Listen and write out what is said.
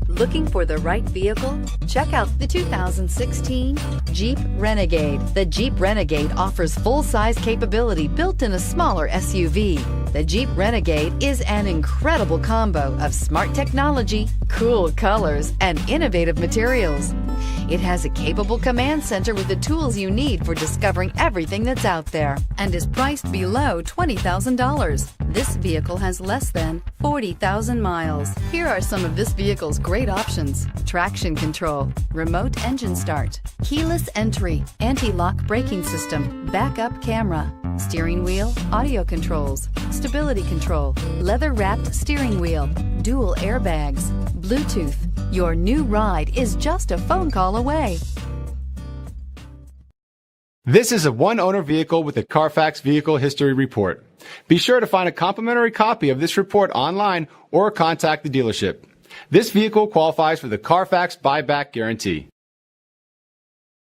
Looking for the right vehicle? Check out the 2016 Jeep Renegade. The Jeep Renegade offers full-size capability built in a smaller SUV. The Jeep Renegade is an incredible combo of smart technology, cool colors, and innovative materials. It has a capable command center with the tools you need for discovering everything that's out there, and is priced below $20,000. This vehicle has less than 40,000 miles. Here are some of this vehicle's great options: traction control, remote engine start, keyless entry, anti-lock braking system, backup camera, steering wheel audio controls, stability control, leather-wrapped steering wheel, dual airbags, Bluetooth. Your new ride is just a phone call away. This is a one-owner vehicle with a Carfax Vehicle History Report. Be sure to find a complimentary copy of this report online or contact the dealership. This vehicle qualifies for the Carfax Buyback Guarantee.